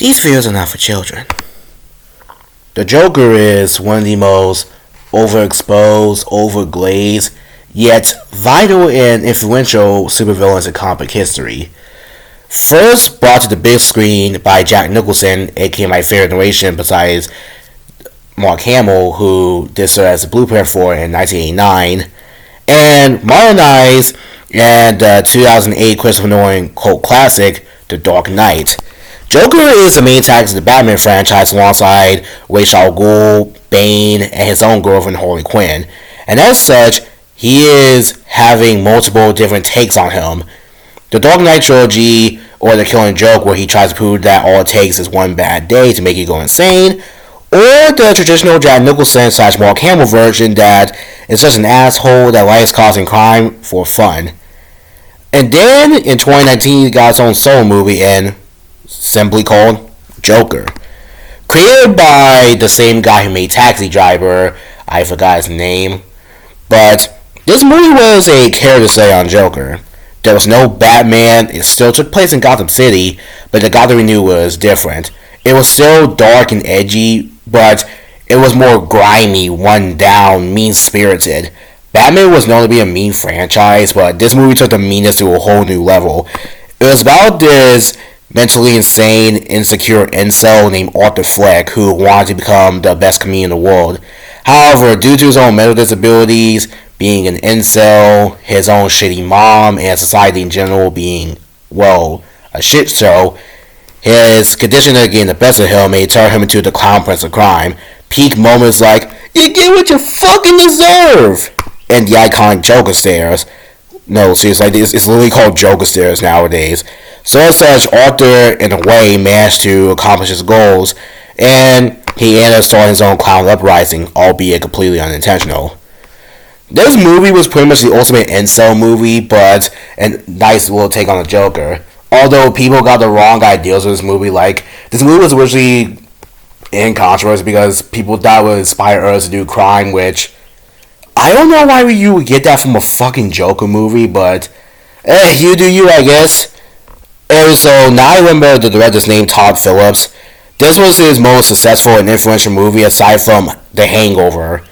These videos are not for children. The Joker is one of the most overexposed, overglazed, yet vital and influential supervillains in comic history. First brought to the big screen by Jack Nicholson, aka my favorite narration besides Mark Hamill, who did serve as a blueprint for it in 1989, and modernized in the 2008 Christopher Nolan cult classic, The Dark Knight. Joker is the main antagonist of the Batman franchise alongside Ra's al Ghul, Bane, and his own girlfriend Harley Quinn. And as such, he is having multiple different takes on him. The Dark Knight trilogy, or The Killing Joke, where he tries to prove that all it takes is one bad day to make you go insane, or the traditional Jack Nicholson / Mark Hamill version that is just an asshole that likes causing crime for fun. And then in 2019 he got his own solo movie and simply called Joker. Created by the same guy who made Taxi Driver, I forgot his name, but this movie was a character study on Joker. There was no Batman, it still took place in Gotham City, but the Gotham we knew was different. It was still dark and edgy, but it was more grimy, run down, mean-spirited. Batman was known to be a mean franchise, but this movie took the meanness to a whole new level. It was about this mentally insane, insecure incel named Arthur Fleck who wanted to become the best comedian in the world. However, due to his own mental disabilities, being an incel, his own shitty mom, and society in general being, well, a shit show, his condition of getting the best of him may turn him into the clown prince of crime. Peak moments like, "You get what you fucking deserve!" and the iconic Joker stares. No, seriously, it's literally called Joker stares nowadays. So as such, Arthur, in a way, managed to accomplish his goals, and he ended up starting his own clown uprising, albeit completely unintentional. This movie was pretty much the ultimate incel movie, but a nice little take on the Joker. Although people got the wrong ideas of this movie, like, this movie was originally in controversy because people thought it would inspire us to do crime, which I don't know why you would get that from a fucking Joker movie, but you do you, I guess. And so now I remember the director's name, Todd Phillips. This was his most successful and influential movie aside from The Hangover.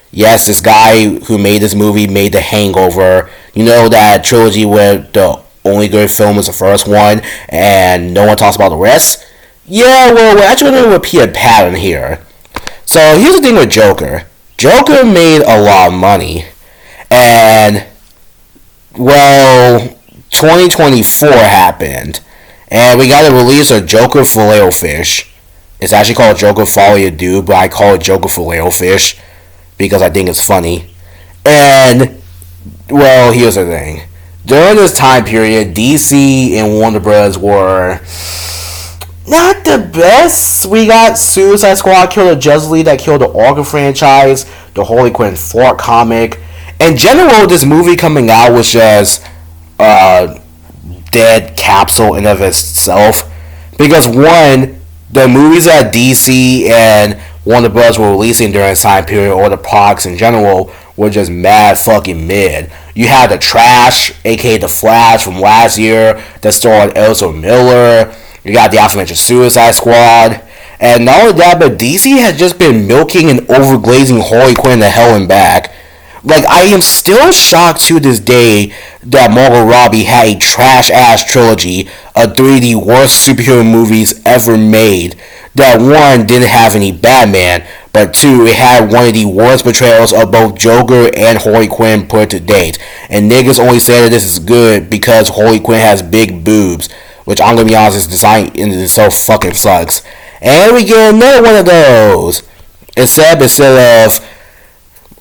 Yes, this guy who made this movie made The Hangover. You know that trilogy where the only good film was the first one and no one talks about the rest? Yeah, well, we're actually going to repeat a pattern here. So here's the thing with Joker. Joker made a lot of money. And, well, 2024 happened, and we got to release a Joker Filet-O-Fish. It's actually called Joker Follow-Ya-Do, but I call it Joker Filet-O-Fish because I think it's funny. And, well, here's the thing. During this time period, DC and Warner Bros. Were not the best. We got Suicide Squad killed a Justice League that killed the Arkham franchise, the Harley Quinn Fort comic. In general, this movie coming out was just dead capsule in of itself, because one, the movies that DC and Warner Bros. Were releasing during this time period, or the products in general, were just mad fucking mid. You had The Trash, aka The Flash from last year, that starred Ezra Miller. You got the aforementioned Suicide Squad. And not only that, but DC has just been milking and overglazing Harley Quinn to hell and back. Like, I am still shocked to this day that Margot Robbie had a trash-ass trilogy of 3 of the worst superhero movies ever made. That one, didn't have any Batman, but 2, it had one of the worst portrayals of both Joker and Harley Quinn put to date. And niggas only say that this is good because Harley Quinn has big boobs, which I'm gonna be honest, this design in itself fucking sucks. And we get another one of those. Instead of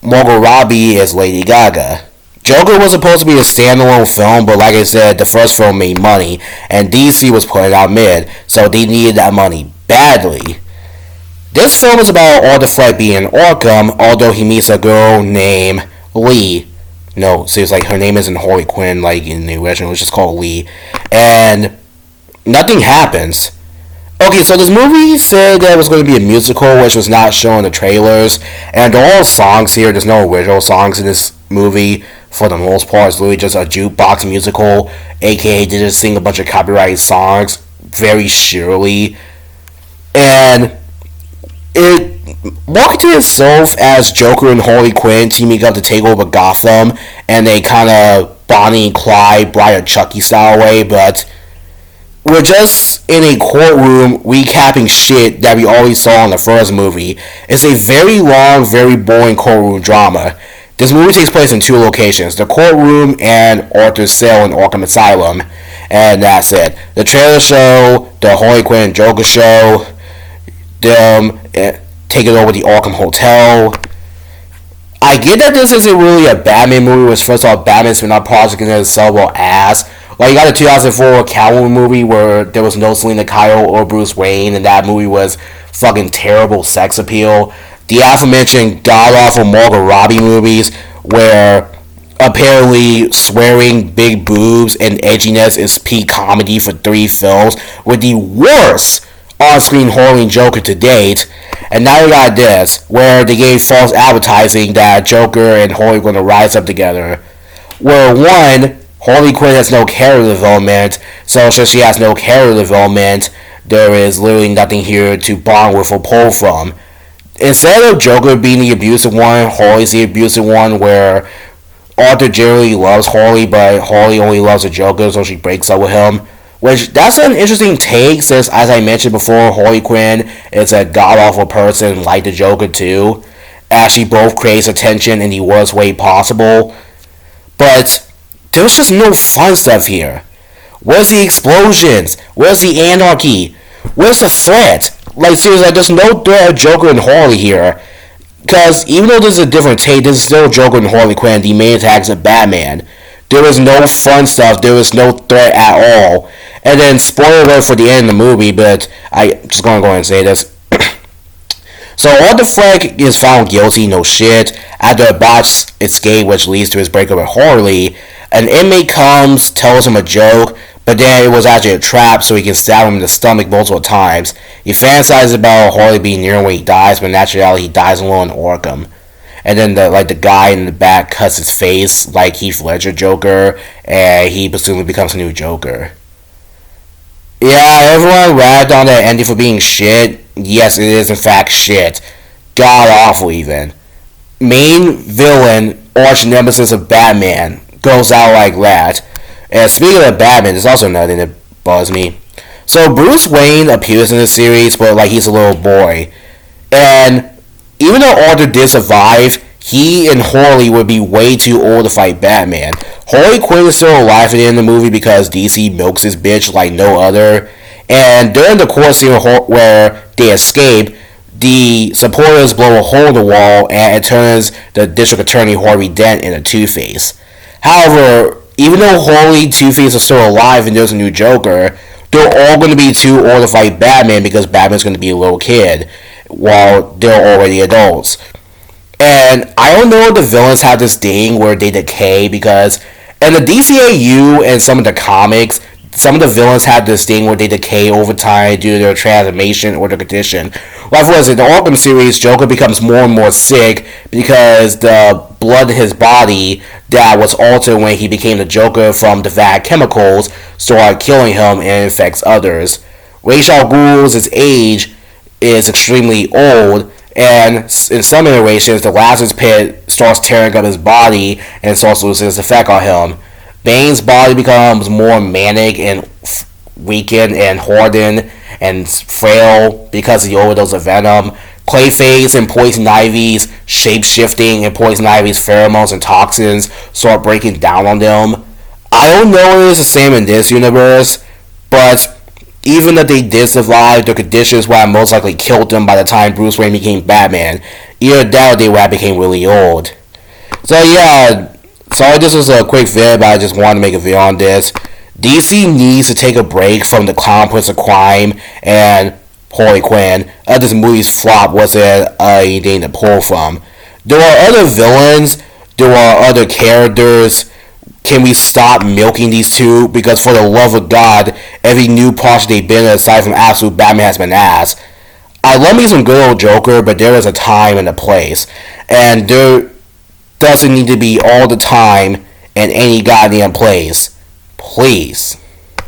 Margot Robbie as Lady Gaga. Joker was supposed to be a standalone film, but like I said, the first film made money, and DC was putting out mid, so they needed that money badly. This film is about Arthur Fleck being Arkham, although he meets a girl named Lee. No, seriously, her name isn't Harley Quinn like in the original, it's just called Lee. And nothing happens. Okay, so this movie said that it was going to be a musical, which was not shown in the trailers. And all songs here, there's no original songs in this movie. For the most part, it's literally just a jukebox musical, aka they just sing a bunch of copyrighted songs very surely. And it marketed itself as Joker and Harley Quinn teaming up to take over Gotham, and they kind of Bonnie and Clyde, Bride of Chucky style way, but we're just in a courtroom recapping shit that we already saw in the first movie. It's a very long, very boring courtroom drama. This movie takes place in two locations, the courtroom and Arthur's cell in Arkham Asylum, and that's it. The trailer show, the Harley Quinn and Joker show, them taking over the Arkham Hotel. I get that this isn't really a Batman movie, which first of all, Batman's been on project and sell well ass. Like, you got the 2004 Catwoman movie where there was no Selena Kyle or Bruce Wayne, and that movie was fucking terrible sex appeal. The aforementioned god-awful Margot Robbie movies where apparently swearing, big boobs, and edginess is peak comedy for 3 films were the worst on-screen Harley and Joker to date. And now we got this, where they gave false advertising that Joker and Harley were going to rise up together. Where one, Harley Quinn has no character development, so since she has no character development, there is literally nothing here to bond with or pull from. Instead of Joker being the abusive one, Harley's the abusive one, where Arthur generally loves Harley, but Harley only loves the Joker, so she breaks up with him. Which, that's an interesting take, since, as I mentioned before, Harley Quinn is a god-awful person like the Joker too. Actually, both creates attention in the worst way possible. But there's just no fun stuff here. Where's the explosions? Where's the anarchy? Where's the threat? Like, seriously, there's no threat of Joker and Harley here. Because even though this is a different take, this is still Joker and Harley Quinn, the main attacks of Batman. There was no fun stuff. There was no threat at all. And then, spoiler alert for the end of the movie, but I'm just going to go ahead and say this. So, Arthur Fleck is found guilty, no shit. After a botched escape, which leads to his breakup with Harley, an inmate comes, tells him a joke, but then it was actually a trap so he can stab him in the stomach multiple times. He fantasizes about Harley being near him when he dies, but in actuality, he dies alone in Arkham. And then the guy in the back cuts his face like Heath Ledger Joker, and he presumably becomes a new Joker. Yeah, everyone ragged on that ending for being shit. Yes, it is in fact shit. God awful even. Main villain, arch nemesis of Batman, goes out like that. And speaking of Batman, there's also another thing that bugs me. So Bruce Wayne appears in the series, but like he's a little boy. And even though Arthur did survive, he and Harley would be way too old to fight Batman. Harley Quinn is still alive at the end of the movie because DC milks his bitch like no other. And during the court scene where they escape, the supporters blow a hole in the wall and it turns the District Attorney Harvey Dent into Two-Face. However, even though Harley, Two-Face are still alive and there's a new Joker, they're all going to be too old to fight Batman because Batman's going to be a little kid while they're already adults. And I don't know if the villains have this thing where they decay, because in the DCAU and some of the comics, some of the villains have this thing where they decay over time due to their transformation or their condition. Like, for instance, in the Arkham series, Joker becomes more and more sick because the blood in his body that was altered when he became the Joker from the bad chemicals started killing him and infects others. Ra's al Ghul's age is extremely old, and in some iterations, the Lazarus Pit starts tearing up his body and starts losing its effect on him. Bane's body becomes more manic and weakened and hardened and frail because of the overdose of venom. Clayface and Poison Ivy's shape-shifting and Poison Ivy's pheromones and toxins start breaking down on them. I don't know if it's the same in this universe, but even if they did survive, their conditions would have most likely killed them by the time Bruce Wayne became Batman. Either that or they would have became really old. So yeah, sorry this was a quick vid, but I just wanted to make a video on this. DC needs to take a break from the Clown Prince of Crime and Harley Quinn. This movie's flop wasn't anything to pull from. There are other villains, there are other characters. Can we stop milking these two? Because for the love of God, every new project they've been in, aside from Absolute Batman, has been ass. I love me some good old Joker, but there is a time and a place. And there doesn't need to be all the time in any goddamn place. Please.